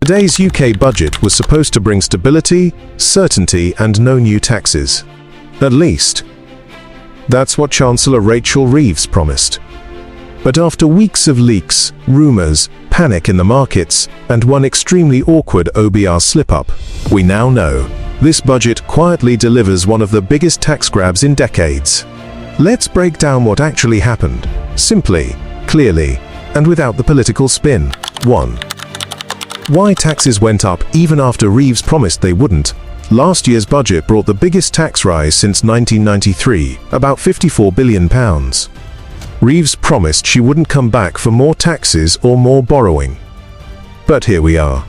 Today's UK budget was supposed to bring stability, certainty, and no new taxes. At least, that's what Chancellor Rachel Reeves promised. But after weeks of leaks, rumours, panic in the markets, and one extremely awkward OBR slip-up, we now know this budget quietly delivers one of the biggest tax grabs in decades. Let's break down what actually happened, simply, clearly, and without the political spin. 1. Why taxes went up even after Reeves promised they wouldn't. Last year's budget brought the biggest tax rise since 1993, about £54 billion. Reeves promised she wouldn't come back for more taxes or more borrowing. But here we are.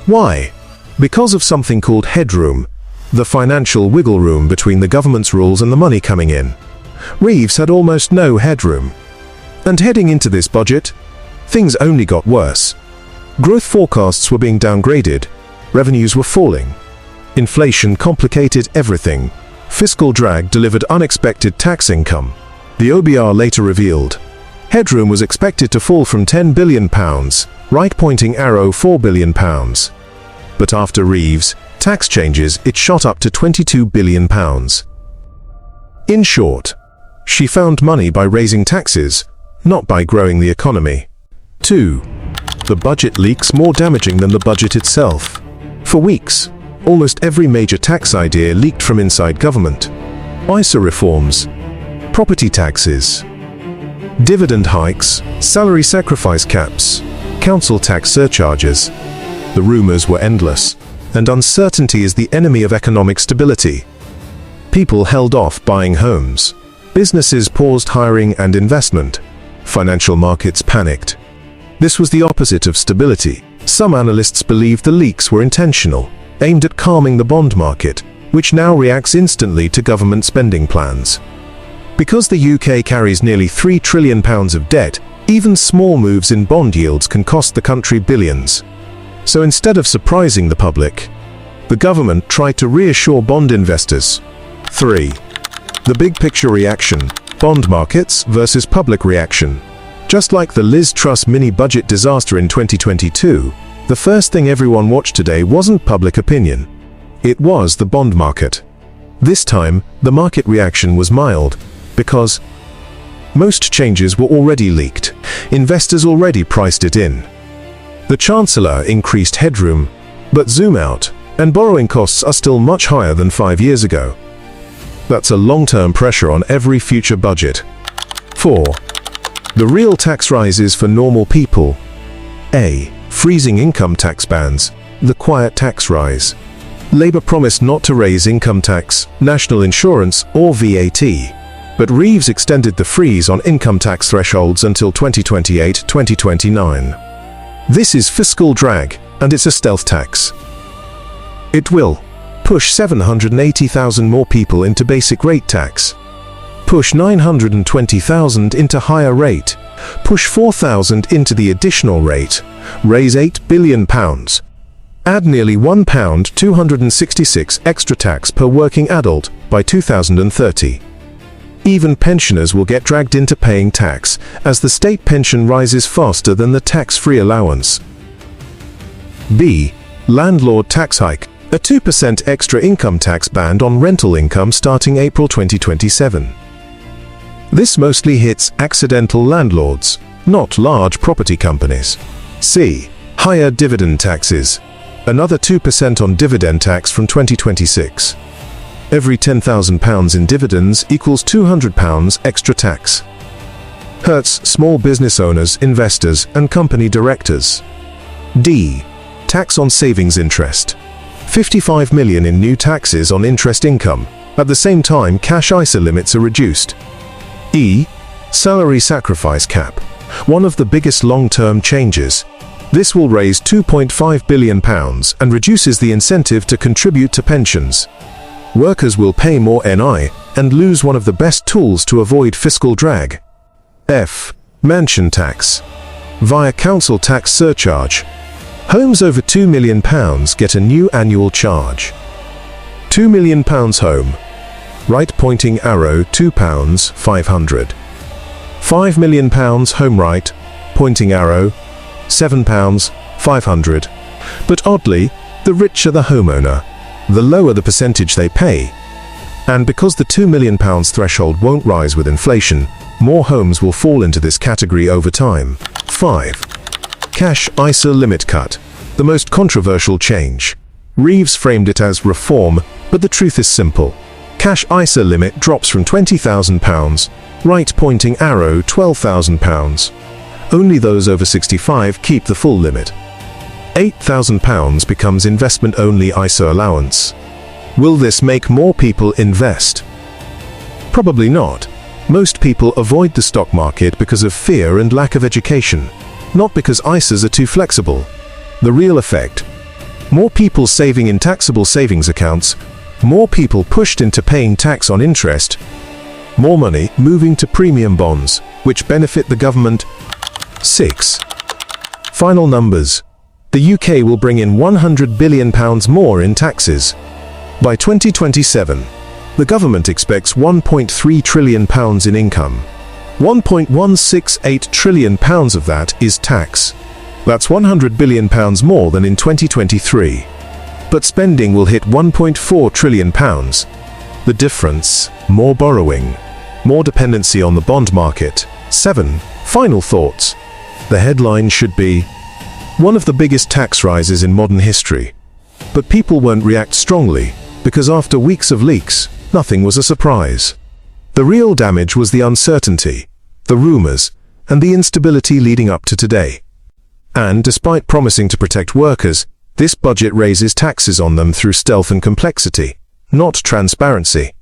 Why? Because of something called Headroom, the financial wiggle room between the government's rules and the money coming in. Reeves had almost no headroom. And heading into this budget, things only got worse. Growth forecasts were being downgraded, revenues were falling. Inflation complicated everything. Fiscal drag delivered unexpected tax income. The OBR later revealed, Headroom was expected to fall from £10 billion, right pointing arrow £4 billion. But after Reeves' tax changes, it shot up to £22 billion. In short, she found money by raising taxes, not by growing the economy. 2. The budget leaks more damaging than the budget itself. For weeks, almost every major tax idea leaked from inside government. ISA reforms, property taxes, dividend hikes, salary sacrifice caps, council tax surcharges. The rumors were endless, and uncertainty is the enemy of economic stability. People held off buying homes. Businesses paused hiring and investment. Financial markets panicked. This was the opposite of stability. Some analysts believed the leaks were intentional, aimed at calming the bond market, which now reacts instantly to government spending plans. Because the UK carries nearly £3 trillion of debt, even small moves in bond yields can cost the country billions. So instead of surprising the public, the government tried to reassure bond investors. 3. The big picture reaction, bond markets versus public reaction. Just like the Liz Truss mini-budget disaster in 2022, the first thing everyone watched today wasn't public opinion. It was the bond market. This time, the market reaction was mild, because most changes were already leaked. Investors already priced it in. The Chancellor increased headroom, but zoom out, and borrowing costs are still much higher than 5 years ago. That's a long-term pressure on every future budget. 4. The real tax rises for normal people. A. Freezing income tax bans, the quiet tax rise. Labour promised not to raise income tax, national insurance, or VAT. But Reeves extended the freeze on income tax thresholds until 2028-2029. This is fiscal drag, and it's a stealth tax. It will push 780,000 more people into basic rate tax, push 920,000 into higher rate, push 4,000 into the additional rate, raise £8 billion, add nearly £1 266 extra tax per working adult by 2030. Even pensioners will get dragged into paying tax, as the state pension rises faster than the tax-free allowance. B. Landlord tax hike, a 2% extra income tax band on rental income starting April 2027. This mostly hits accidental landlords, not large property companies. C. Higher dividend taxes, another 2% on dividend tax from 2026. Every £10,000 in dividends equals £200 extra tax. Hurts small business owners, investors, and company directors. D. Tax on savings interest. 55 million in new taxes on interest income. At the same time, cash ISA limits are reduced. E. Salary sacrifice cap. One of the biggest long-term changes. This will raise £2.5 billion and reduces the incentive to contribute to pensions. Workers will pay more NI and lose one of the best tools to avoid fiscal drag. F. Mansion tax. Via council tax surcharge. Homes over £2 million get a new annual charge. £2 million home. Right pointing arrow £2 500. £5 million home right pointing arrow £7 500. But oddly, the richer the homeowner, the lower the percentage they pay. And because the £2 million threshold won't rise with inflation, more homes will fall into this category over time. 5. Cash ISA limit cut. The most controversial change. Reeves framed it as reform, but the truth is simple. Cash ISA limit drops from £20,000, right pointing arrow £12,000. Only those over 65 keep the full limit. £8,000 becomes investment-only ISA allowance. Will this make more people invest? Probably not. Most people avoid the stock market because of fear and lack of education, not because ISAs are too flexible. The real effect: more people saving in taxable savings accounts, more people pushed into paying tax on interest, more money moving to premium bonds, which benefit the government. 6. Final numbers. The UK will bring in £100 billion more in taxes. By 2027, the government expects £1.3 trillion in income. £1.168 trillion of that is tax. That's £100 billion more than in 2023. But spending will hit £1.4 trillion. The difference: more borrowing, more dependency on the bond market. 7. Final thoughts. The headline should be, one of the biggest tax rises in modern history. But people won't react strongly, because after weeks of leaks, nothing was a surprise. The real damage was the uncertainty, the rumors, and the instability leading up to today. And despite promising to protect workers, this budget raises taxes on them through stealth and complexity, not transparency.